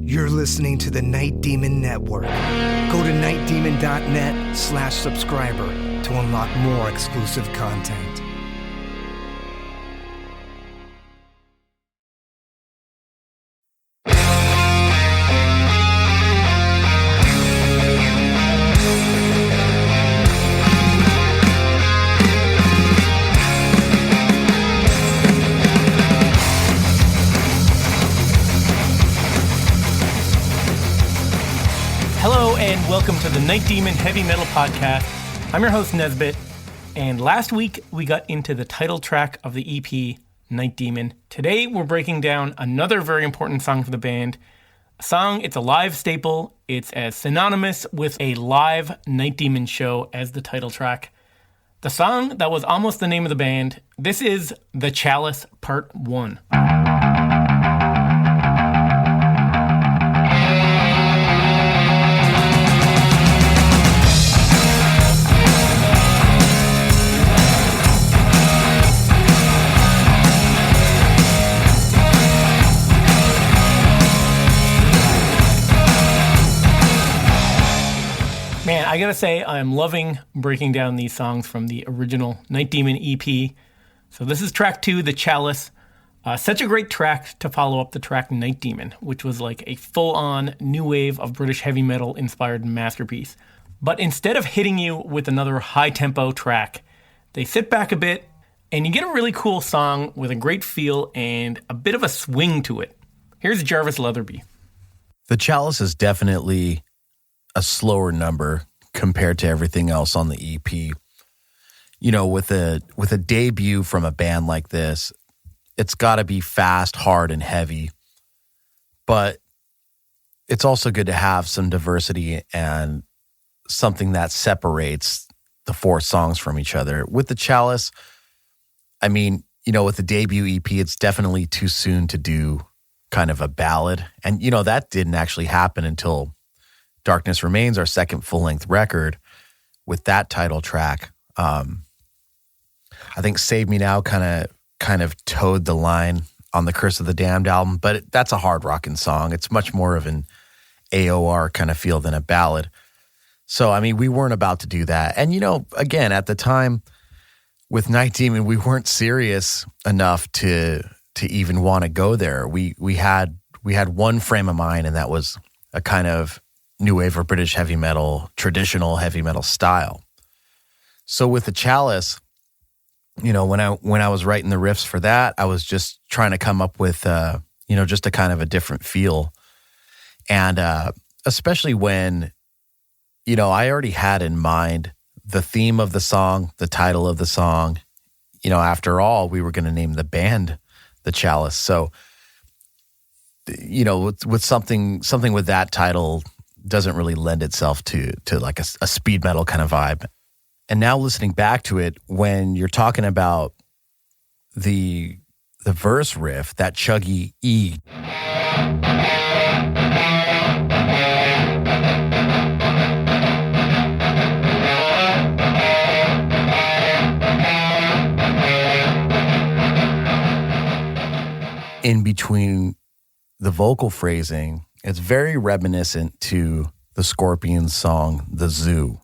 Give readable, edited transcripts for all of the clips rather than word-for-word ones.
You're listening to the Night Demon Network. Go to nightdemon.net/subscriber to unlock more exclusive content. Hello and welcome to the Night Demon Heavy Metal Podcast. I'm your host Nesbit, and last week we got into the title track of the EP, Night Demon. Today we're breaking down another very important song for the band. A song, it's a live staple. It's as synonymous with a live Night Demon show as the title track. The song that was almost the name of the band, this is The Chalice Part 1. Man, I gotta say, I'm loving breaking down these songs from the original Night Demon EP. So this is track 2, The Chalice. Such a great track to follow up the track Night Demon, which was like a full-on new wave of British heavy metal inspired masterpiece. But instead of hitting you with another high-tempo track, they sit back a bit, and you get a really cool song with a great feel and a bit of a swing to it. Here's Jarvis Leatherby. The Chalice is definitely a slower number compared to everything else on the EP. You know, with a debut from a band like this, it's got to be fast, hard, and heavy. But it's also good to have some diversity and something that separates the 4 songs from each other. With the Chalice, I mean, you know, with the debut EP, it's definitely too soon to do kind of a ballad. And, you know, that didn't actually happen until Darkness Remains, our second full-length record, with that title track. I think Save Me Now kind of towed the line on the Curse of the Damned album, but that's a hard rocking song. It's much more of an AOR kind of feel than a ballad. So, I mean, we weren't about to do that. And, you know, again, at the time with Night Demon, we weren't serious enough to even want to go there. We had one frame of mind, and that was a kind of new wave of British heavy metal, traditional heavy metal style. So with the Chalice, you know, when I was writing the riffs for that, I was just trying to come up with, you know, just a kind of a different feel. And especially when, you know, I already had in mind the theme of the song, the title of the song. You know, after all, we were going to name the band The Chalice. So, you know, with something with that title doesn't really lend itself to like a speed metal kind of vibe. And now listening back to it, when you're talking about the verse riff, that chuggy E, in between the vocal phrasing, it's very reminiscent to the Scorpions song, The Zoo.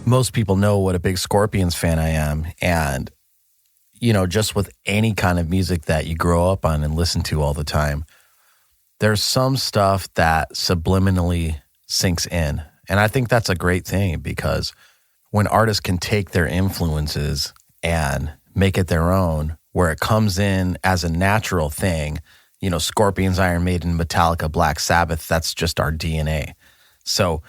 Most people know what a big Scorpions fan I am, and you know, just with any kind of music that you grow up on and listen to all the time, there's some stuff that subliminally sinks in. And I think that's a great thing, because when artists can take their influences and make it their own, where it comes in as a natural thing, you know, Scorpions, Iron Maiden, Metallica, Black Sabbath, that's just our DNA. So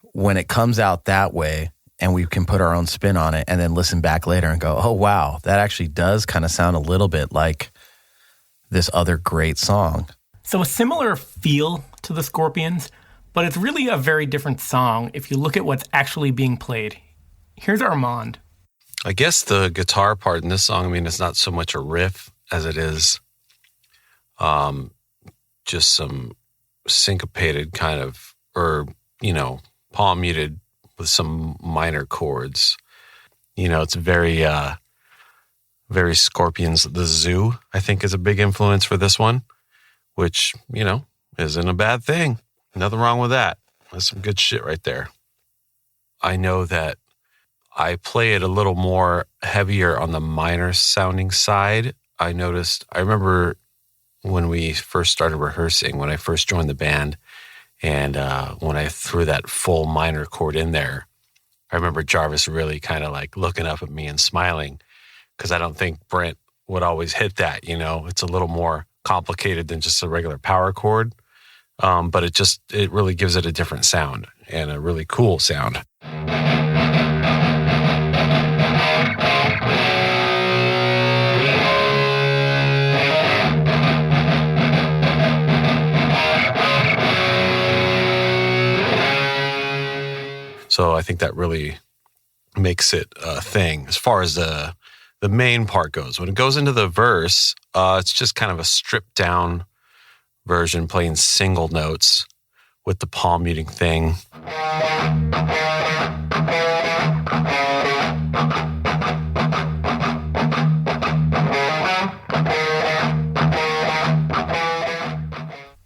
when it comes out that way, and we can put our own spin on it and then listen back later and go, oh, wow, that actually does kind of sound a little bit like this other great song. So a similar feel to the Scorpions, but it's really a very different song if you look at what's actually being played. Here's Armand. I guess the guitar part in this song, I mean, it's not so much a riff as it is just some syncopated kind of, or, palm muted with some minor chords. It's very, very Scorpions. The Zoo, I think, is a big influence for this one, which, isn't a bad thing. Nothing wrong with that. That's some good shit right there. I know that I play it a little more heavier on the minor sounding side. I remember when we first started rehearsing, when I first joined the band, and when I threw that full minor chord in there, I remember Jarvis really kind of like looking up at me and smiling, because I don't think Brent would always hit that. It's a little more complicated than just a regular power chord, but it really gives it a different sound and a really cool sound. So I think that really makes it a thing. As far as the main part goes, when it goes into the verse, it's just kind of a stripped down version, playing single notes with the palm muting thing.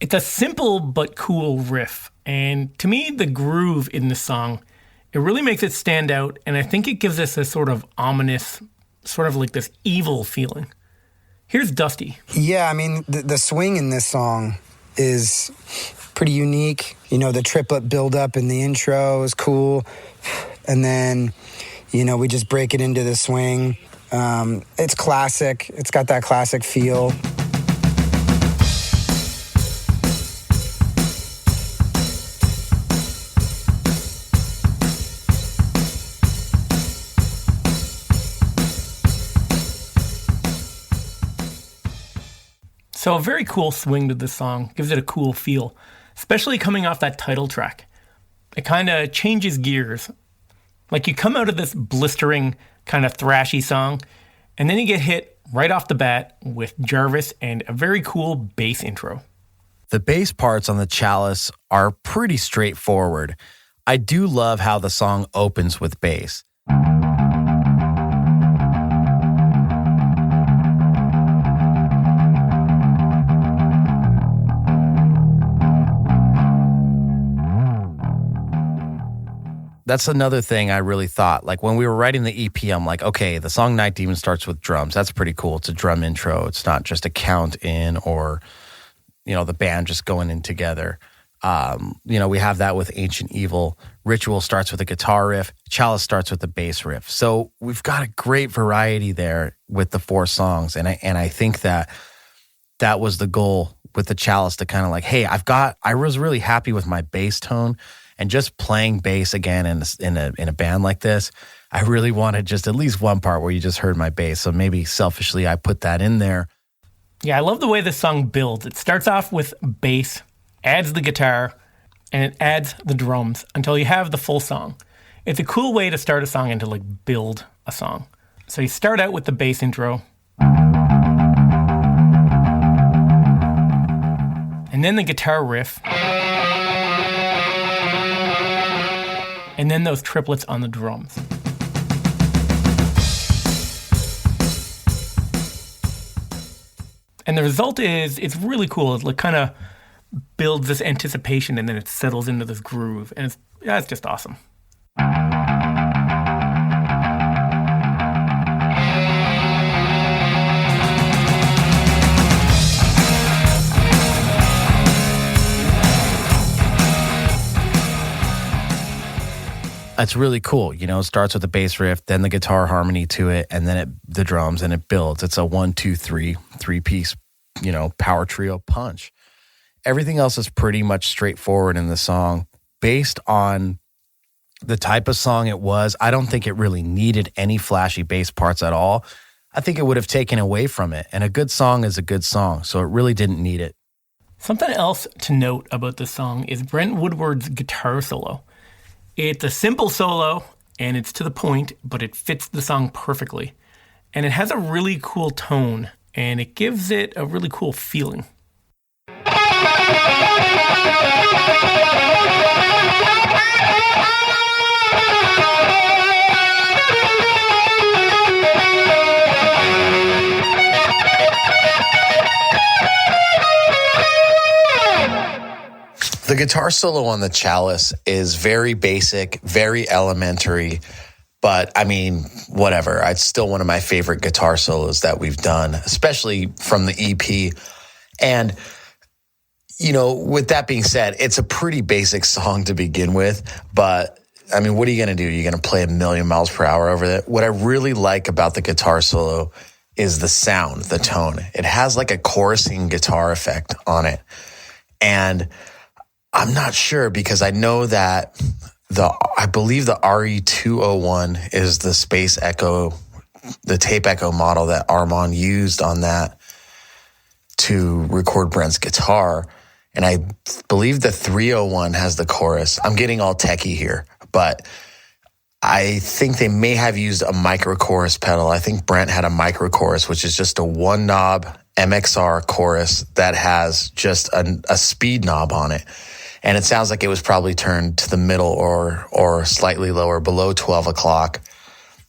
It's a simple but cool riff, and to me, the groove in the song, it really makes it stand out, and I think it gives us a sort of ominous, sort of like this evil feeling. Here's Dusty. Yeah, I mean, the swing in this song is pretty unique. The triplet build-up in the intro is cool, and then, we just break it into the swing. It's classic. It's got that classic feel. So a very cool swing to this song, gives it a cool feel, especially coming off that title track. It kind of changes gears. Like you come out of this blistering kind of thrashy song, and then you get hit right off the bat with Jarvis and a very cool bass intro. The bass parts on the Chalice are pretty straightforward. I do love how the song opens with bass. That's another thing I really thought. Like when we were writing the EP, I'm like, okay, the song Night Demon starts with drums. That's pretty cool. It's a drum intro. It's not just a count in or, the band just going in together. We have that with Ancient Evil. Ritual starts with a guitar riff. Chalice starts with a bass riff. So we've got a great variety there with the 4 songs. And I think that was the goal with the Chalice, to kind of like, hey, I was really happy with my bass tone. And just playing bass again in a band like this, I really wanted just at least one part where you just heard my bass. So maybe selfishly, I put that in there. Yeah, I love the way this song builds. It starts off with bass, adds the guitar, and it adds the drums until you have the full song. It's a cool way to start a song and to like build a song. So you start out with the bass intro, and then the guitar riff, and then those triplets on the drums. And the result is, it's really cool. It like kind of builds this anticipation, and then it settles into this groove. And it's just awesome. It's really cool. It starts with the bass riff, then the guitar harmony to it, and then the drums, and it builds. It's a 1, 2, 3, 3-piece, power trio punch. Everything else is pretty much straightforward in the song. Based on the type of song it was, I don't think it really needed any flashy bass parts at all. I think it would have taken away from it. And a good song is a good song, so it really didn't need it. Something else to note about this song is Brent Woodward's guitar solo. It's a simple solo, and it's to the point, but it fits the song perfectly. And it has a really cool tone, and it gives it a really cool feeling. The guitar solo on the Chalice is very basic, very elementary, but I mean, whatever. It's still one of my favorite guitar solos that we've done, especially from the EP. And, you know, with that being said, it's a pretty basic song to begin with, but I mean, what are you going to do? You're going to play a million miles per hour over it? What I really like about the guitar solo is the sound, the tone. It has like a chorusing guitar effect on it. And I'm not sure because I know that I believe the RE201 is the Space Echo, the tape echo model that Armand used on that to record Brent's guitar. And I believe the 301 has the chorus. I'm getting all techie here, but I think they may have used a micro chorus pedal. I think Brent had a micro chorus, which is just a one knob MXR chorus that has just a speed knob on it. And it sounds like it was probably turned to the middle or slightly lower, below 12 o'clock,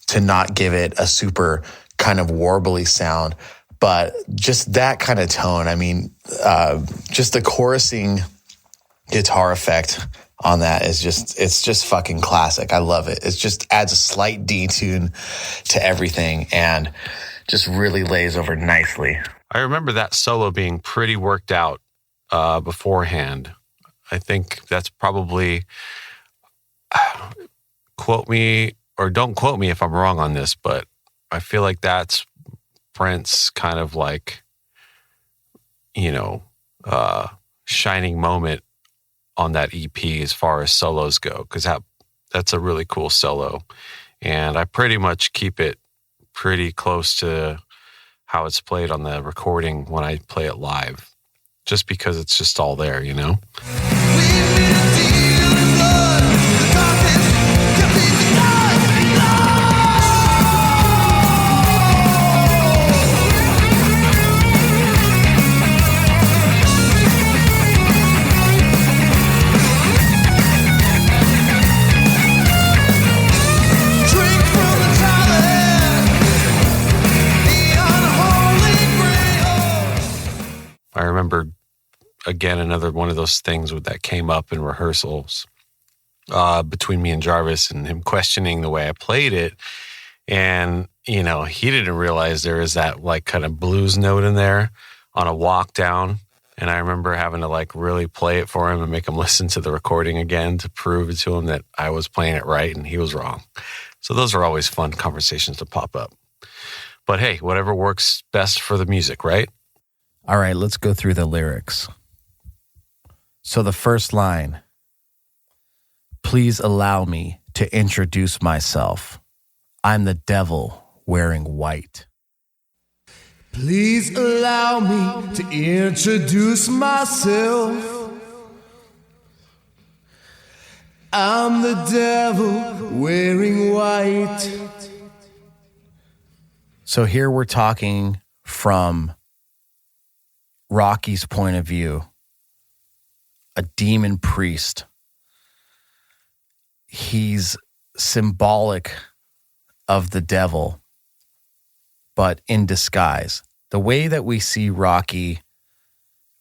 to not give it a super kind of warbly sound. But just that kind of tone, I mean, just the chorusing guitar effect on that is it's just fucking classic. I love it. It just adds a slight detune to everything and just really lays over nicely. I remember that solo being pretty worked out beforehand. I think that's probably, quote me or don't quote me if I'm wrong on this, but I feel like that's Brent's kind of like, you know, shining moment on that EP as far as solos go, because that's a really cool solo. And I pretty much keep it pretty close to how it's played on the recording when I play it live, just because it's just all there, you know? I remember, again, another one of those things that came up in rehearsals between me and Jarvis and him questioning the way I played it. And, you know, he didn't realize there was that like kind of blues note in there on a walk down. And I remember having to like really play it for him and make him listen to the recording again to prove it to him that I was playing it right and he was wrong. So those are always fun conversations to pop up. But hey, whatever works best for the music, right? All right, let's go through the lyrics. So the first line, please allow me to introduce myself. I'm the devil wearing white. Please allow me to introduce myself. I'm the devil wearing white. So here we're talking from Rocky's point of view, a demon priest. He's symbolic of the devil, but in disguise. The way that we see Rocky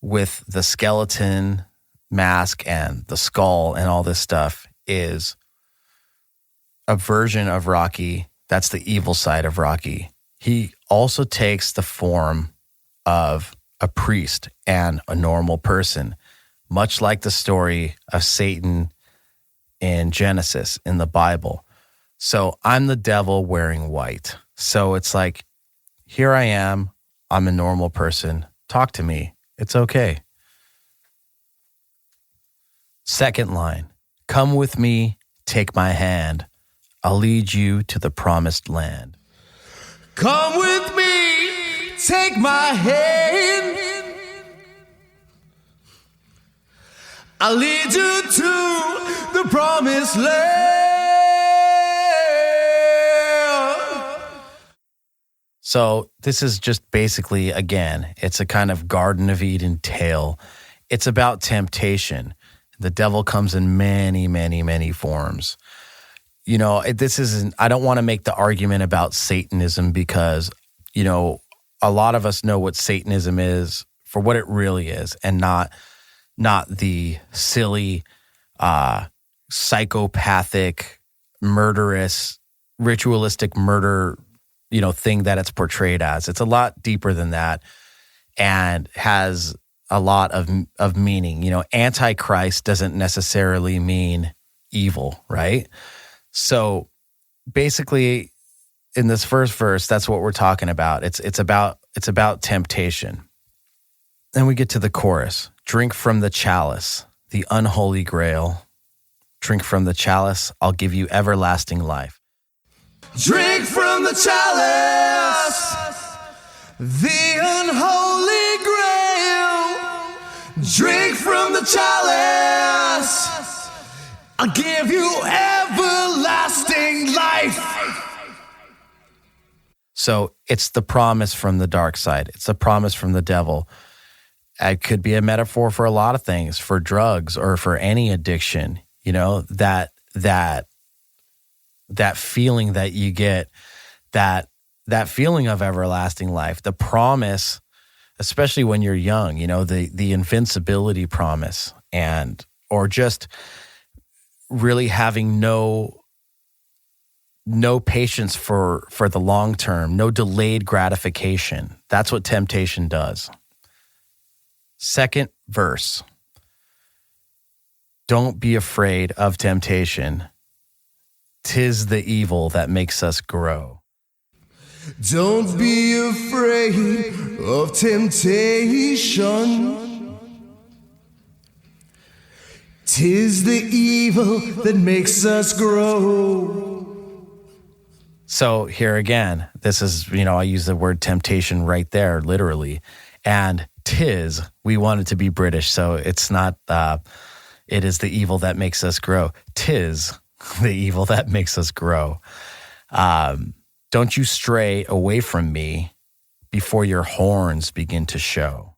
with the skeleton mask and the skull and all this stuff is a version of Rocky. That's the evil side of Rocky. He also takes the form of a priest and a normal person, much like the story of Satan in Genesis in the Bible. So I'm the devil wearing white. So it's like, here I am. I'm a normal person. Talk to me. It's okay. Second line, come with me, take my hand. I'll lead you to the promised land. Come with me, take my hand. I'll lead you to the promised land. So this is just basically, again, it's a kind of Garden of Eden tale. it's about temptation. The devil comes in many, many, many forms. You know, this isn't, I don't want to make the argument about Satanism because, you know, a lot of us know what Satanism is for what it really is, and not the silly, psychopathic, murderous, ritualistic murder, you know, thing that it's portrayed as. It's a lot deeper than that and has a lot of meaning. You know, Antichrist doesn't necessarily mean evil, right? So basically in this first verse, that's what we're talking about. It's about temptation. Then we get to the chorus. Drink from the chalice, the unholy grail. Drink from the chalice, I'll give you everlasting life. Drink from the chalice, the unholy grail. Drink from the chalice, I'll give you everlasting life. So it's the promise from the dark side. It's the promise from the devil. It could be a metaphor for a lot of things, for drugs or for any addiction. You know, that feeling that you get, that feeling of everlasting life, the promise, especially when you're young, you know, the invincibility promise, or just really having no patience for the long term, no delayed gratification. That's what temptation does. Second verse. Don't be afraid of temptation. 'Tis the evil that makes us grow. Don't be afraid of temptation. 'Tis the evil that makes us grow. So here again, this is, you know, I use the word temptation right there, literally. And 'tis, we want it to be British, so it's not, it is the evil that makes us grow. 'Tis the evil that makes us grow. Don't you stray away from me before your horns begin to show.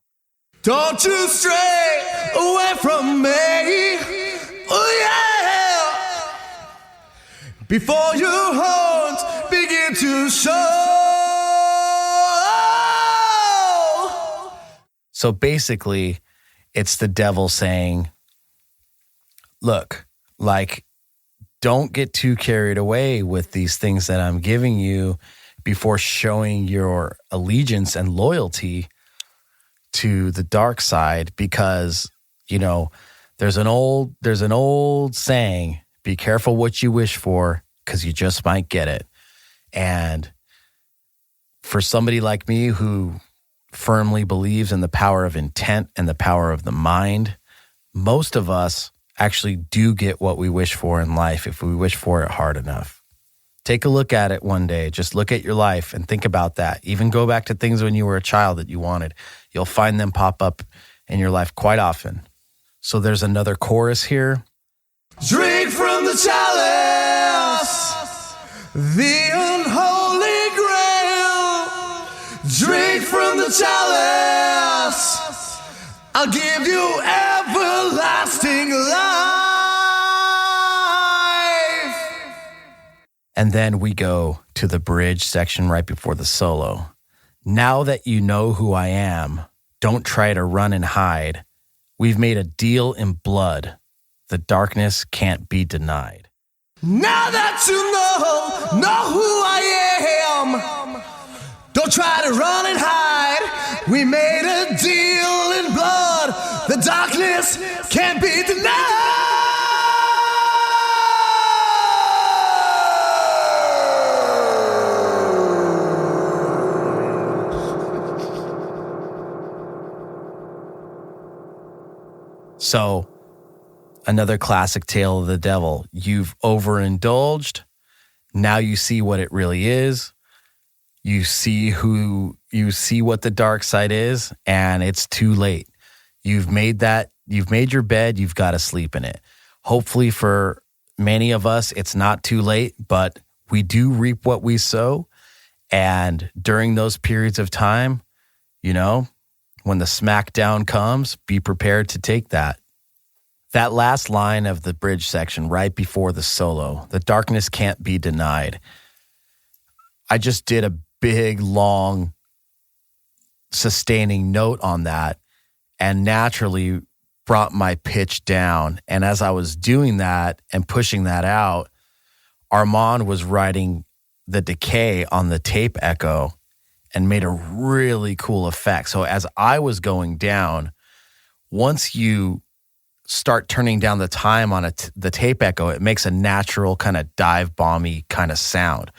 Don't you stray away from me. Oh yeah. Before your horns begin to show. So basically, it's the devil saying, look, like, don't get too carried away with these things that I'm giving you before showing your allegiance and loyalty to the dark side, because, you know, there's an old saying, be careful what you wish for, because you just might get it. And for somebody like me who firmly believes in the power of intent and the power of the mind, most of us actually do get what we wish for in life if we wish for it hard enough. Take a look at it one day. Just look at your life and think about that. Even go back to things when you were a child that you wanted. You'll find them pop up in your life quite often. So there's another chorus here. Drink from the chalice, the unholy grail. Drink from the chalice, I'll give you everlasting life. And then we go to the bridge section right before the solo. Now that you know who I am, don't try to run and hide. We've made a deal in blood. The darkness can't be denied. Now that you know who I am, don't try to run and hide. We made a deal in blood. The darkness can't be denied. So, another classic tale of the devil. You've overindulged. Now you see what it really is. You see what the dark side is, and it's too late. You've made your bed, you've got to sleep in it. Hopefully for many of us, it's not too late, but we do reap what we sow. And during those periods of time, you know, when the smackdown comes, be prepared to take that. That last line of the bridge section right before the solo, the darkness can't be denied. I just did a big, long, sustaining note on that and naturally brought my pitch down. And as I was doing that and pushing that out, Armand was writing the decay on the tape echo and made a really cool effect. So as I was going down, once you start turning down the time on the tape echo, it makes a natural kind of dive bomby kind of sound.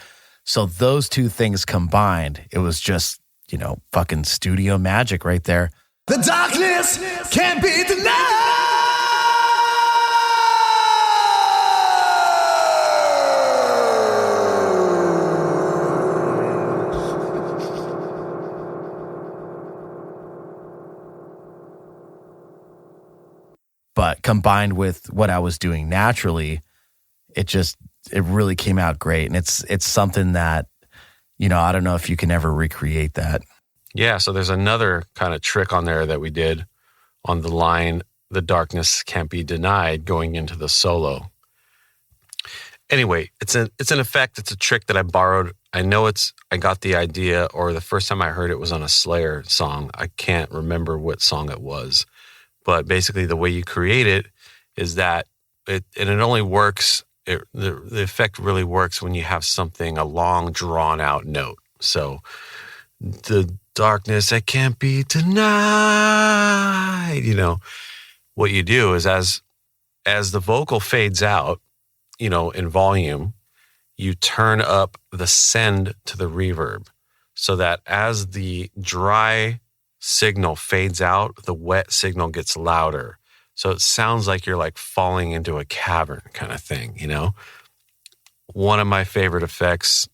So those two things combined, it was just, fucking studio magic right there. The darkness can't be denied. But combined with what I was doing naturally, it really came out great. And it's something that, I don't know if you can ever recreate that. Yeah, so there's another kind of trick on there that we did on the line, the darkness can't be denied, going into the solo. Anyway, it's an effect, it's a trick that I borrowed. I know I got the idea, or the first time I heard it was on a Slayer song. I can't remember what song it was. But basically the way you create it is that it only works, the effect really works when you have a long drawn out note. So the darkness that can't be denied, what you do is as the vocal fades out, in volume, you turn up the send to the reverb so that as the dry signal fades out, the wet signal gets louder. So it sounds like you're like falling into a cavern kind of thing, One of my favorite effects.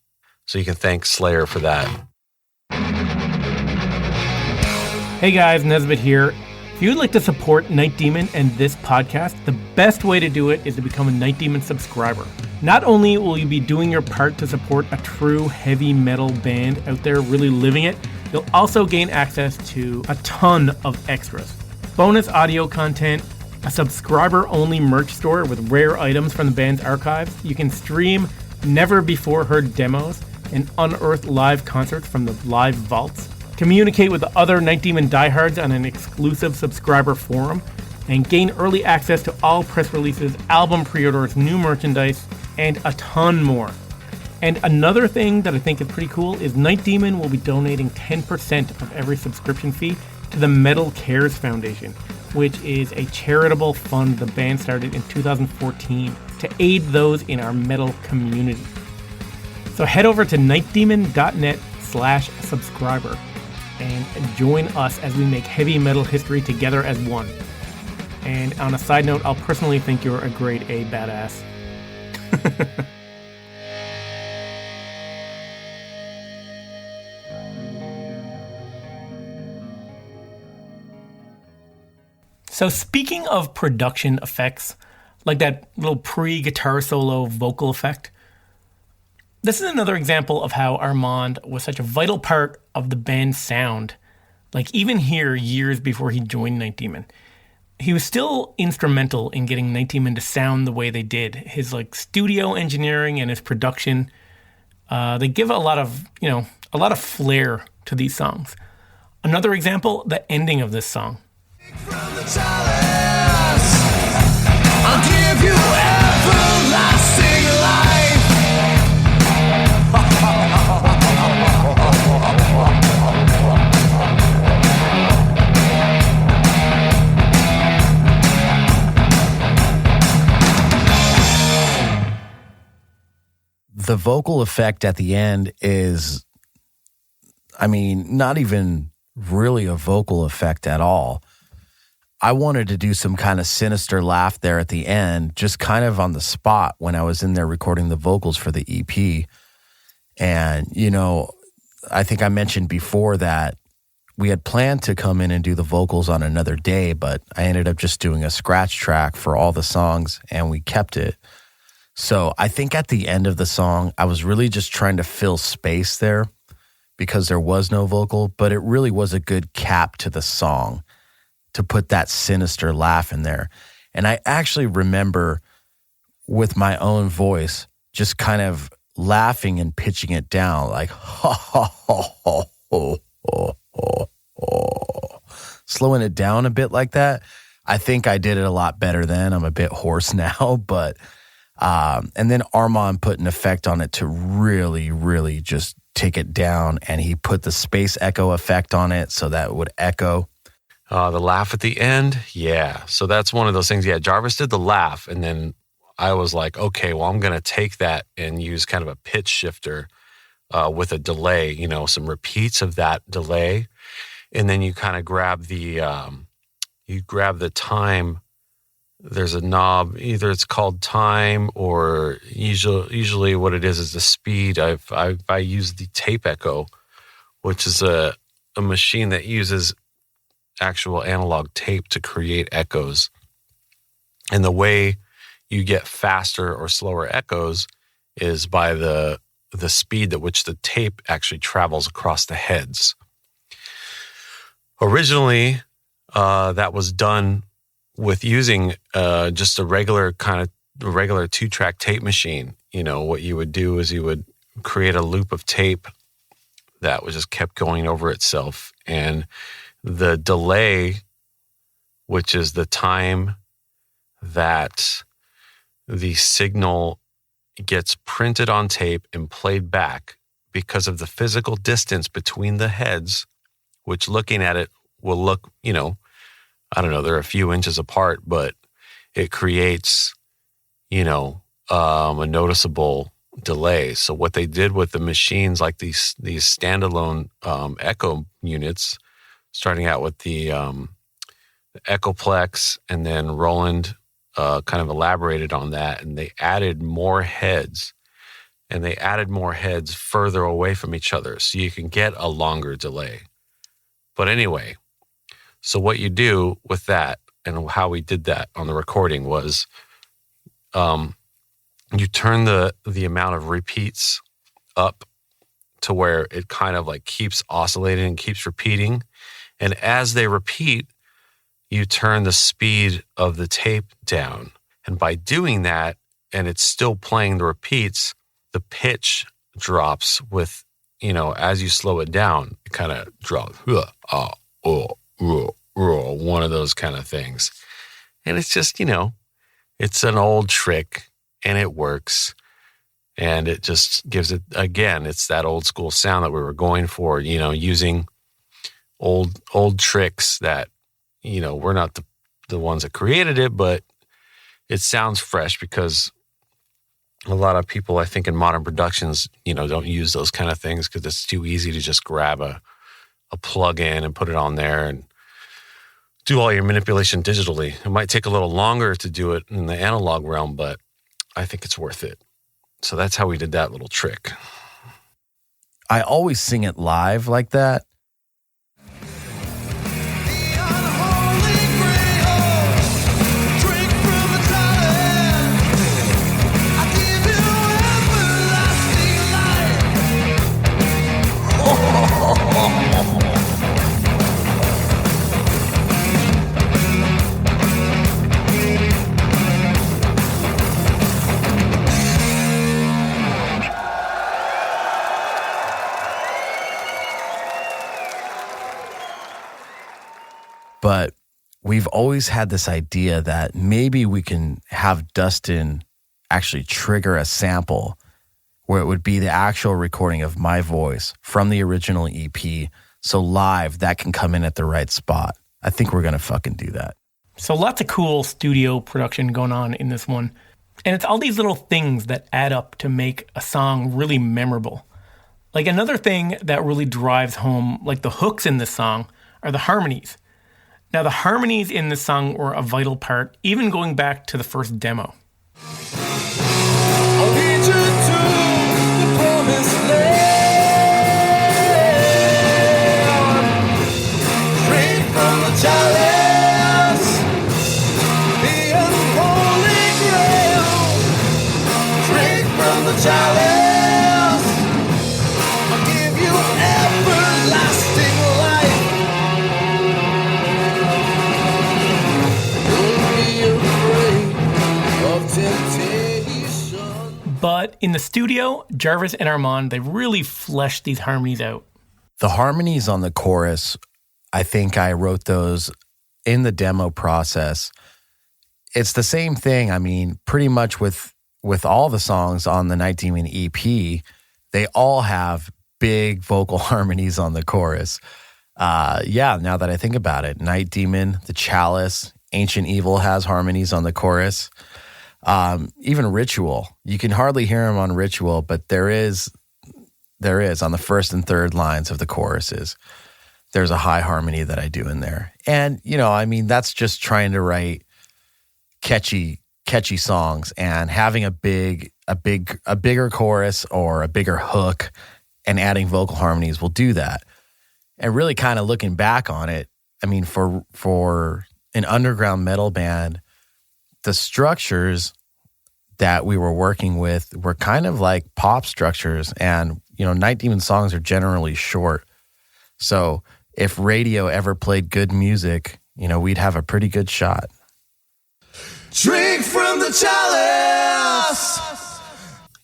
So you can thank Slayer for that. Hey guys, Nesbitt here. If you'd like to support Night Demon and this podcast, the best way to do it is to become a Night Demon subscriber. Not only will you be doing your part to support a true heavy metal band out there really living it, you'll also gain access to a ton of extras. Bonus audio content, a subscriber-only merch store with rare items from the band's archives. You can stream never-before-heard demos and unearth live concerts from the live vaults. Communicate with the other Night Demon diehards on an exclusive subscriber forum, and gain early access to all press releases, album pre-orders, new merchandise, and a ton more. And another thing that I think is pretty cool is Night Demon will be donating 10% of every subscription fee to the Metal Cares Foundation, which is a charitable fund the band started in 2014 to aid those in our metal community. So head over to nightdemon.net/subscriber and join us as we make heavy metal history together as one. And on a side note, I'll personally think you're a grade A badass. So speaking of production effects, like that little pre-guitar solo vocal effect, this is another example of how Armand was such a vital part of the band's sound. Like even here, years before he joined Night Demon, he was still instrumental in getting Night Demon to sound the way they did. His studio engineering and his production, they give a lot of flair to these songs. Another example, the ending of this song. From the chalice, I'll give you everlasting life. The vocal effect at the end is, not even really a vocal effect at all. I wanted to do some kind of sinister laugh there at the end, just kind of on the spot when I was in there recording the vocals for the EP. And, I think I mentioned before that we had planned to come in and do the vocals on another day, but I ended up just doing a scratch track for all the songs and we kept it. So I think at the end of the song, I was really just trying to fill space there because there was no vocal, but it really was a good cap to the song to put that sinister laugh in there. And I actually remember with my own voice just kind of laughing and pitching it down like ha ha ha ha ha ha ha ha, slowing it down a bit like that. I think I did it a lot better then. I'm a bit hoarse now, but and then Armand put an effect on it to really, really just take it down, and he put the space echo effect on it so that it would echo. The laugh at the end, yeah. So that's one of those things. Yeah, Jarvis did the laugh, and then I was like, okay, well, I'm going to take that and use kind of a pitch shifter with a delay, some repeats of that delay, and then you kind of grab the time. There's a knob, either it's called time or usually what it is the speed. I use the tape echo, which is a machine that uses actual analog tape to create echoes. And the way you get faster or slower echoes is by the speed at which the tape actually travels across the heads. Originally, that was done with using just a regular 2-track tape machine. What you would do is you would create a loop of tape that was just kept going over itself. And the delay, which is the time that the signal gets printed on tape and played back because of the physical distance between the heads, which looking at it will look, I don't know, they're a few inches apart, but it creates, a noticeable delay. So what they did with the machines, like these standalone echo units, starting out with the Echoplex, and then Roland kind of elaborated on that, and they added more heads, and they added more heads further away from each other so you can get a longer delay. But anyway, so what you do with that, and how we did that on the recording, was you turn the amount of repeats up to where it kind of like keeps oscillating and keeps repeating. And as they repeat, you turn the speed of the tape down. And by doing that, and it's still playing the repeats, the pitch drops with, as you slow it down, it kind of drops. One of those kind of things. And it's just, it's an old trick, and it works. And it just gives it, again, it's that old school sound that we were going for, using old tricks that, we're not the ones that created it, but it sounds fresh because a lot of people, I think, in modern productions, don't use those kind of things because it's too easy to just grab a plug-in and put it on there and do all your manipulation digitally. It might take a little longer to do it in the analog realm, but I think it's worth it. So that's how we did that little trick. I always sing it live like that. But we've always had this idea that maybe we can have Dustin actually trigger a sample where it would be the actual recording of my voice from the original EP. So live, that can come in at the right spot. I think we're going to fucking do that. So lots of cool studio production going on in this one. And it's all these little things that add up to make a song really memorable. Like another thing that really drives home, like the hooks in this song, are the harmonies. Now, the harmonies in this song were a vital part, even going back to the first demo. I'll lead you to the promised land. Straight from the chalice, the unholy grail. Straight from the chalice, I'll give you everything. in the studio, Jarvis and Armand, they really fleshed these harmonies out. The harmonies on the chorus, I think I wrote those in the demo process. It's the same thing. I mean, pretty much with all the songs on the Night Demon EP, they all have big vocal harmonies on the chorus. Now that I think about it, Night Demon, the Chalice, Ancient Evil has harmonies on the chorus. Even Ritual, you can hardly hear them on Ritual, but there is on the first and third lines of the choruses. There's a high harmony that I do in there. And, that's just trying to write catchy songs, and having a bigger chorus or a bigger hook and adding vocal harmonies will do that. And really kind of looking back on it, I mean, for an underground metal band, the structures that we were working with were kind of like pop structures, and Night Demon songs are generally short. So if radio ever played good music, we'd have a pretty good shot. Drink from the chalice.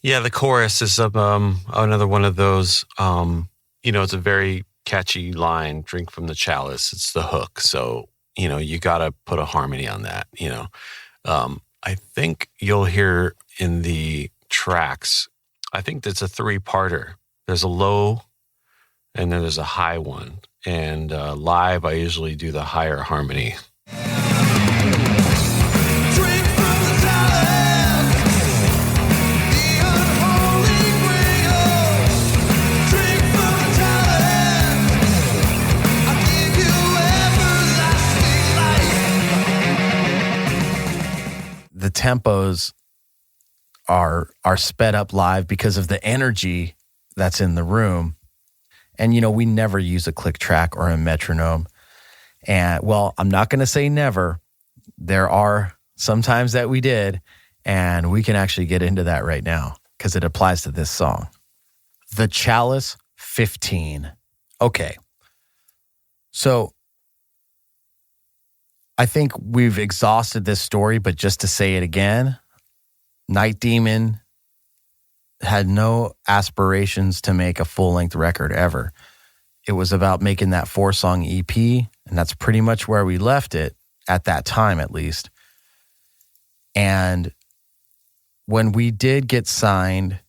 Yeah, the chorus is another one of those. It's a very catchy line. Drink from the chalice. It's the hook. So you got to put a harmony on that. I think you'll hear in the tracks. I think that's a 3-parter. There's a low, and then there's a high one. And live, I usually do the higher harmony. The tempos are sped up live because of the energy that's in the room. And, we never use a click track or a metronome. And, well, I'm not going to say never. There are some times that we did, and we can actually get into that right now because it applies to this song. The Chalice 15. Okay. So I think we've exhausted this story, but just to say it again, Night Demon had no aspirations to make a full-length record ever. It was about making that 4-song EP, and that's pretty much where we left it, at that time at least. And when we did get signed,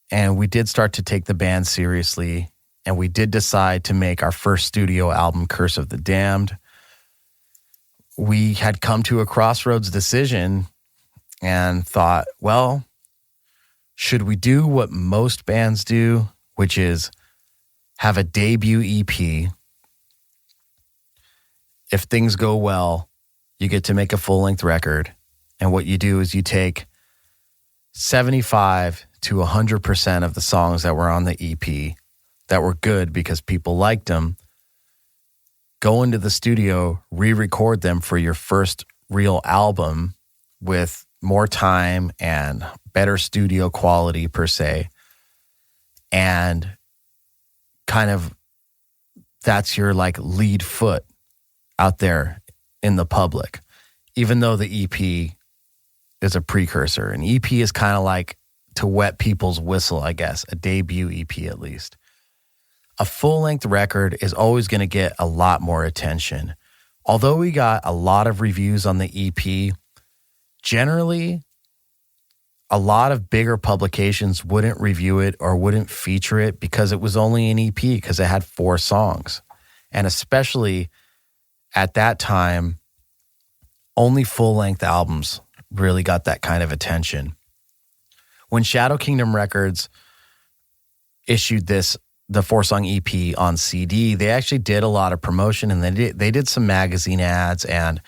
and we did start to take the band seriously, and we did decide to make our first studio album, Curse of the Damned, we had come to a crossroads decision and thought, well, should we do what most bands do, which is have a debut EP? If things go well, you get to make a full-length record. And what you do is you take 75 to 100% of the songs that were on the EP that were good because people liked them, go into the studio, re-record them for your first real album with more time and better studio quality per se. And kind of that's your lead foot out there in the public, even though the EP is a precursor. An EP is kind of like to wet people's whistle, I guess, a debut EP at least. A full-length record is always going to get a lot more attention. Although we got a lot of reviews on the EP, generally, a lot of bigger publications wouldn't review it or wouldn't feature it because it was only an EP because it had 4 songs. And especially at that time, only full-length albums really got that kind of attention. When Shadow Kingdom Records issued the 4-song EP on CD, they actually did a lot of promotion, and they did some magazine ads, and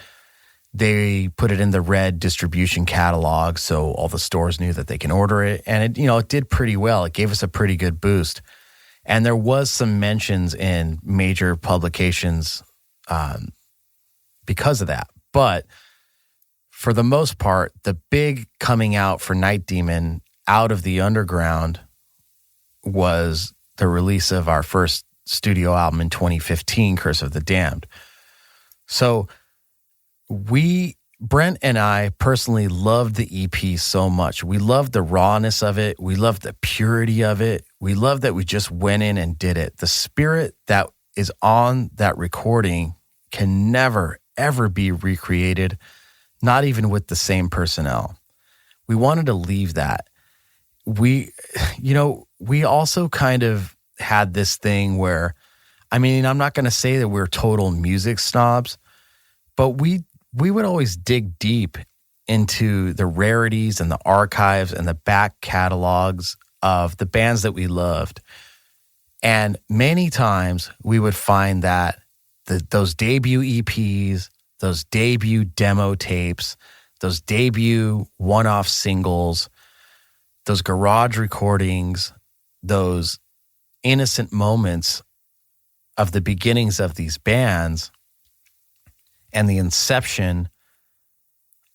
they put it in the Red distribution catalog, so all the stores knew that they can order it. And it did pretty well. It gave us a pretty good boost. And there was some mentions in major publications because of that. But for the most part, the big coming out for Night Demon out of the underground was the release of our first studio album in 2015, Curse of the Damned. So we Brent and I personally loved the EP so much. We loved the rawness of it. We loved the purity of it. We loved that we just went in and did it. The spirit that is on that recording can never, ever be recreated, not even with the same personnel. We wanted to leave that. We also kind of had this thing where, I mean, I'm not going to say that we're total music snobs, but we would always dig deep into the rarities and the archives and the back catalogs of the bands that we loved. And many times we would find that those debut EPs, those debut demo tapes, those debut one-off singles, those garage recordings, those innocent moments of the beginnings of these bands and the inception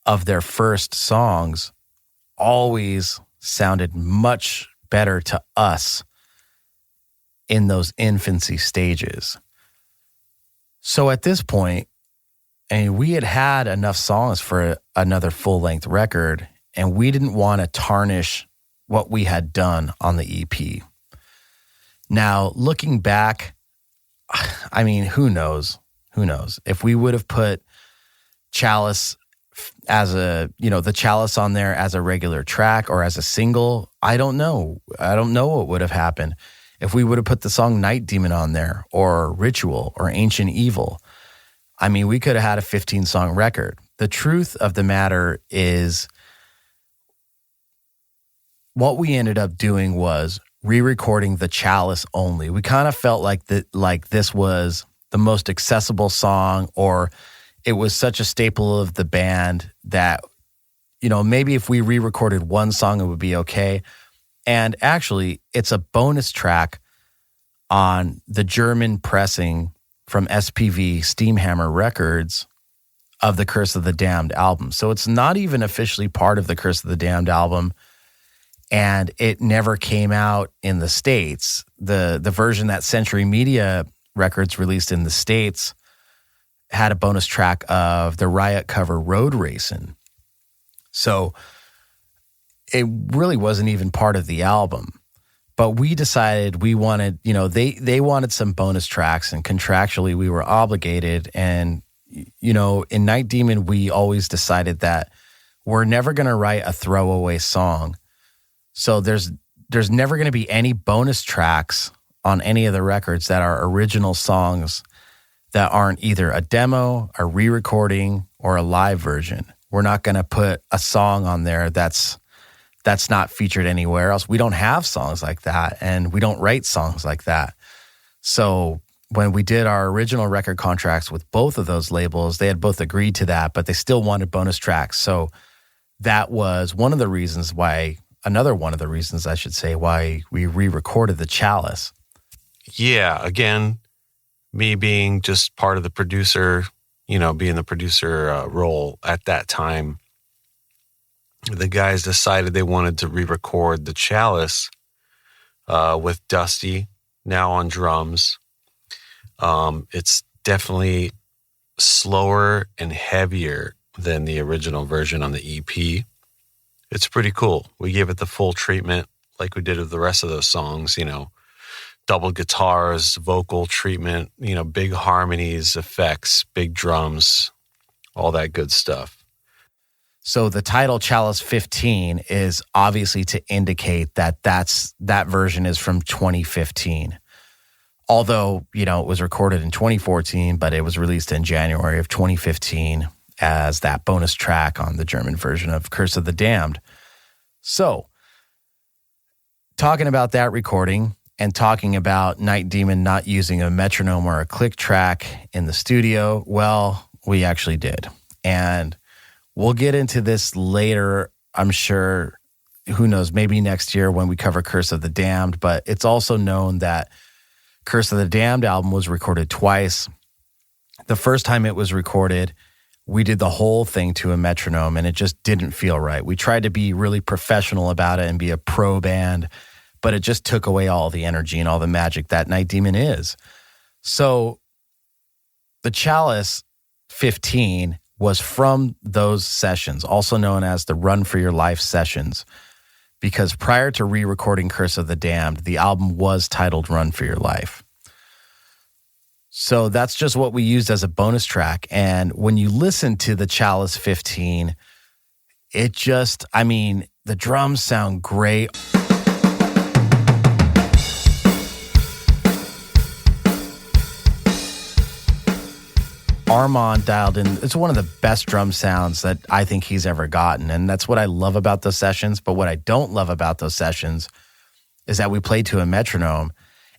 of their first songs always sounded much better to us in those infancy stages. So at this point, and we had enough songs for another full-length record, and we didn't want to tarnish what we had done on the EP. Now, looking back, I mean, who knows? Who knows? If we would have put Chalice as the Chalice on there as a regular track or as a single, I don't know. I don't know what would have happened. If we would have put the song Night Demon on there or Ritual or Ancient Evil, I mean, we could have had a 15-song record. The truth of the matter is what we ended up doing was re-recording the Chalice only. We kind of felt like this was the most accessible song, or it was such a staple of the band that, maybe if we re-recorded one song, it would be okay. And actually, it's a bonus track on the German pressing from SPV Steamhammer Records of the Curse of the Damned album. So it's not even officially part of the Curse of the Damned album, and it never came out in the States. The version that Century Media Records released in the States had a bonus track of the Riot cover Road Racing. So it really wasn't even part of the album. But we decided we wanted, they wanted some bonus tracks, and contractually we were obligated. And, in Night Demon, we always decided that we're never going to write a throwaway song. So there's never going to be any bonus tracks on any of the records that are original songs that aren't either a demo, a re-recording, or a live version. We're not going to put a song on there that's not featured anywhere else. We don't have songs like that, and we don't write songs like that. So when we did our original record contracts with both of those labels, they had both agreed to that, but they still wanted bonus tracks. So that was another one of the reasons, I should say, why we re-recorded the Chalice. Yeah, again, me being just part of the producer, being the producer role at that time, the guys decided they wanted to re-record the Chalice with Dusty now on drums. It's definitely slower and heavier than the original version on the EP. It's pretty cool. We gave it the full treatment like we did with the rest of those songs, double guitars, vocal treatment, big harmonies, effects, big drums, all that good stuff. So the title Chalice 15 is obviously to indicate that version is from 2015. Although, it was recorded in 2014, but it was released in January of 2015 as that bonus track on the German version of Curse of the Damned. So, talking about that recording and talking about Night Demon not using a metronome or a click track in the studio, well, we actually did. And we'll get into this later, I'm sure. Who knows, maybe next year when we cover Curse of the Damned, but it's also known that Curse of the Damned album was recorded twice. The first time it was recorded, we did the whole thing to a metronome, and it just didn't feel right. We tried to be really professional about it and be a pro band, but it just took away all the energy and all the magic that Night Demon is. So the Chalice 15 was from those sessions, also known as the Run for Your Life sessions, because prior to re-recording Curse of the Damned, the album was titled Run for Your Life. So that's just what we used as a bonus track. And when you listen to the Chalice 15, it just, I mean, the drums sound great. Armand dialed in. It's one of the best drum sounds that I think he's ever gotten. And that's what I love about those sessions. But what I don't love about those sessions is that we played to a metronome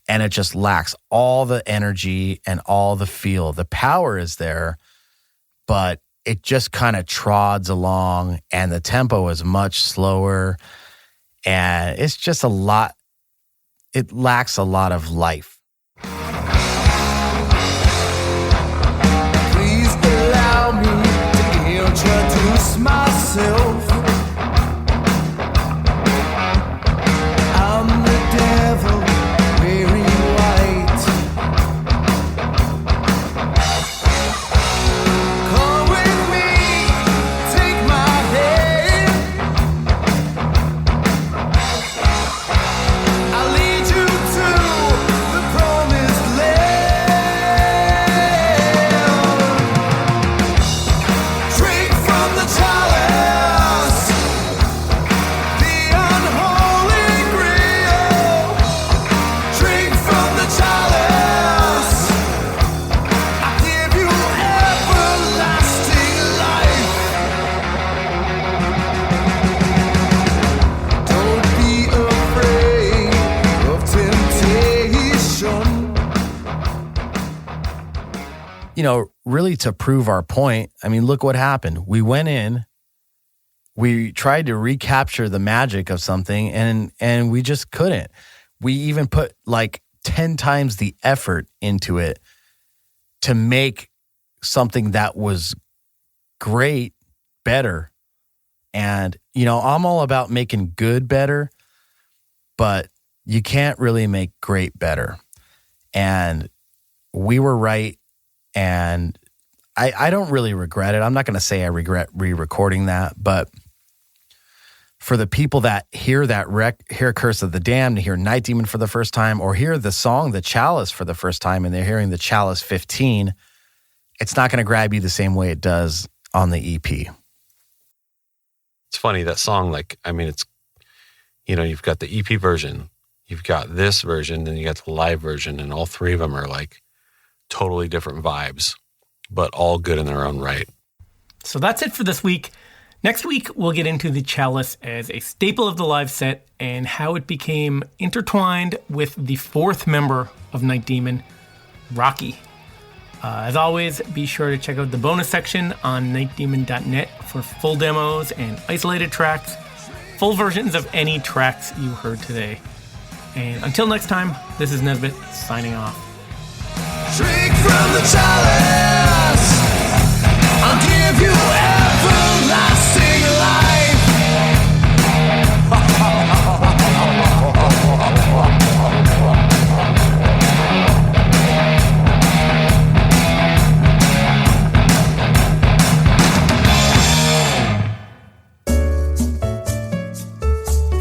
and it just lacks all the energy and all the feel. The power is there, but it just kind of trods along and the tempo is much slower. And it's just a lot, it lacks a lot of life. Introduce myself. I'm the devil wearing white. Come with me, take my hand. I'll lead you to the promised land. Drink from the chalice, the unholy grail. Drink from the chalice, I give you everlasting life. Don't be afraid of temptation. You know, really to prove our point, I mean, look what happened. We went in, we tried to recapture the magic of something, and we just couldn't. We even put like 10 times the effort into it to make something that was great better. And, you know, I'm all about making good better, but you can't really make great better. And we were right. And I don't really regret it. I'm not going to say I regret re-recording that, but for the people that hear hear Curse of the Damned, hear Night Demon for the first time, or hear the song The Chalice for the first time, and they're hearing the Chalice 15, it's not going to grab you the same way it does on the EP. It's funny, that song, like, I mean, it's, you know, you've got the EP version, you've got this version, then you got the live version, and all three of them are like totally different vibes, but all good in their own right. So that's it for this week. Next week, we'll get into the Chalice as a staple of the live set and how it became intertwined with the fourth member of Night Demon, Rocky. As always, be sure to check out the bonus section on nightdemon.net for full demos and isolated tracks, full versions of any tracks you heard today. And until next time, this is Nesbitt signing off. Drink from the chalice, I'll give you everlasting life.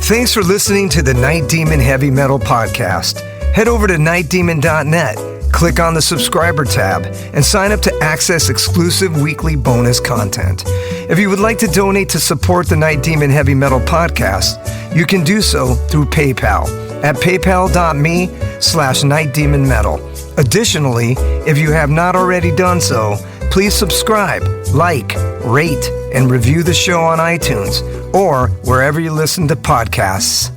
Thanks for listening to the Night Demon Heavy Metal Podcast. Head over to nightdemon.net, click on the subscriber tab, and sign up to access exclusive weekly bonus content. If you would like to donate to support the Night Demon Heavy Metal Podcast, you can do so through PayPal at paypal.me/nightdemonmetal. Additionally, if you have not already done so, please subscribe, like, rate, and review the show on iTunes or wherever you listen to podcasts.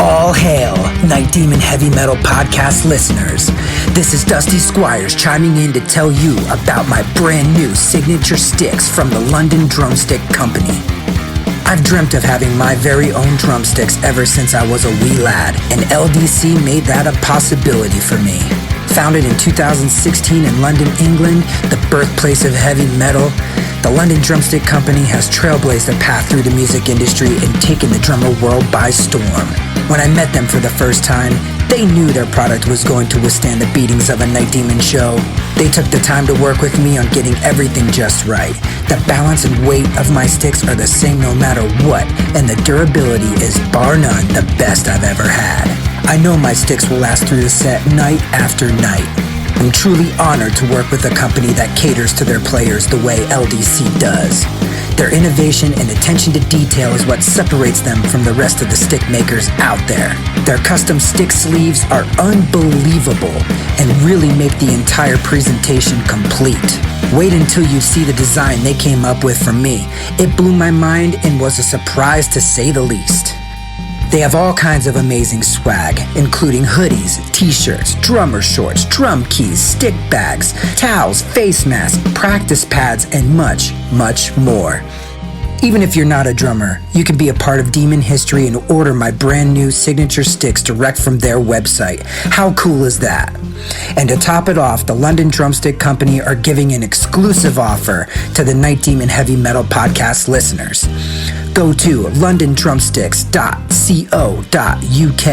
All hail, Night Demon Heavy Metal Podcast listeners. This is Dusty Squires chiming in to tell you about my brand new signature sticks from the London Drumstick Company. I've dreamt of having my very own drumsticks ever since I was a wee lad, and LDC made that a possibility for me. Founded in 2016 in London, England, the birthplace of heavy metal, the London Drumstick Company has trailblazed a path through the music industry and taken the drummer world by storm. When I met them for the first time, they knew their product was going to withstand the beatings of a Night Demon show. They took the time to work with me on getting everything just right. The balance and weight of my sticks are the same no matter what, and the durability is bar none the best I've ever had. I know my sticks will last through the set night after night. I'm truly honored to work with a company that caters to their players the way LDC does. Their innovation and attention to detail is what separates them from the rest of the stick makers out there. Their custom stick sleeves are unbelievable and really make the entire presentation complete. Wait until you see the design they came up with for me. It blew my mind and was a surprise to say the least. They have all kinds of amazing swag, including hoodies, t-shirts, drummer shorts, drum keys, stick bags, towels, face masks, practice pads, and much, much more. Even if you're not a drummer, you can be a part of Demon history and order my brand new signature sticks direct from their website. How cool is that? And to top it off, the London Drumstick Company are giving an exclusive offer to the Night Demon Heavy Metal Podcast listeners. Go to londondrumsticks.co.uk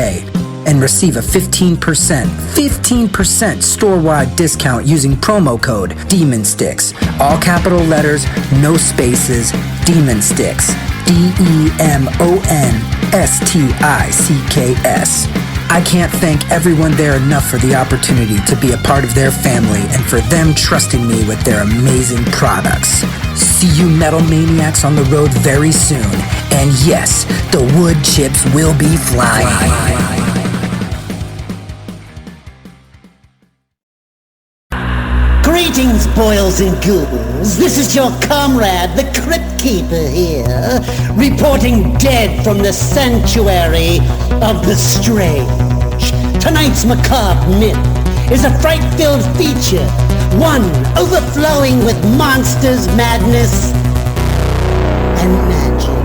and receive a 15% store-wide discount using promo code DEMONSTICKS. All capital letters, no spaces, Demon Sticks. DEMONSTICKS. I can't thank everyone there enough for the opportunity to be a part of their family and for them trusting me with their amazing products. See you metal maniacs on the road very soon. And yes, the wood chips will be flying. Greetings, boils and ghouls. This is your comrade, the Crypt Keeper here, reporting dead from the sanctuary of the strange. Tonight's macabre myth is a fright-filled feature, one overflowing with monsters, madness, and magic.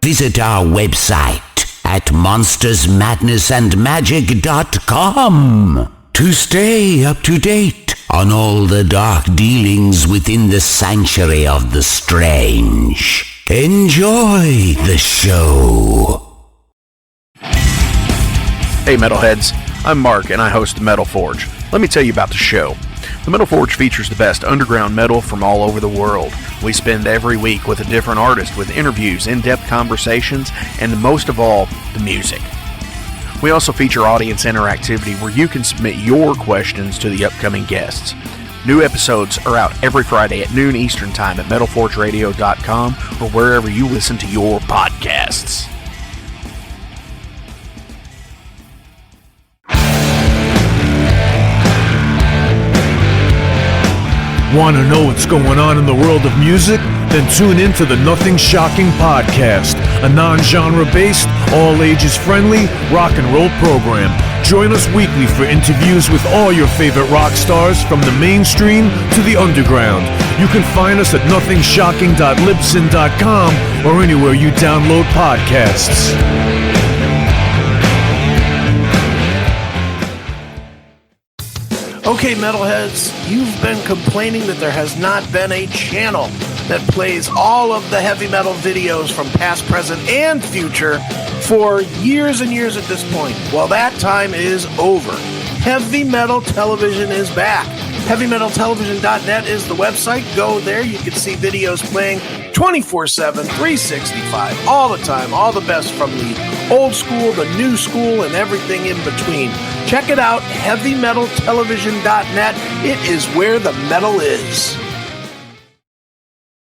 Visit our website at monstersmadnessandmagic.com to stay up to date on all the dark dealings within the sanctuary of the strange. Enjoy the show. Hey Metalheads, I'm Mark and I host the Metal Forge. Let me tell you about the show. The Metal Forge features the best underground metal from all over the world. We spend every week with a different artist with interviews, in-depth conversations, and most of all, the music. We also feature audience interactivity where you can submit your questions to the upcoming guests. New episodes are out every Friday at noon Eastern Time at metalforgeradio.com or wherever you listen to your podcasts. Want to know what's going on in the world of music? Then tune in to the Nothing Shocking Podcast, a non-genre based, all-ages friendly rock and roll program. Join us weekly for interviews with all your favorite rock stars from the mainstream to the underground. You can find us at nothingshocking.libsyn.com or anywhere you download podcasts. Okay, metalheads, you've been complaining that there has not been a channel that plays all of the heavy metal videos from past, present, and future for years and years at this point. Well, that time is over. Heavy Metal Television is back. HeavyMetalTelevision.net is the website. Go there. You can see videos playing 24/7, 365, all the time, all the best from the old school, the new school, and everything in between. Check it out, HeavyMetalTelevision.net. It is where the metal is.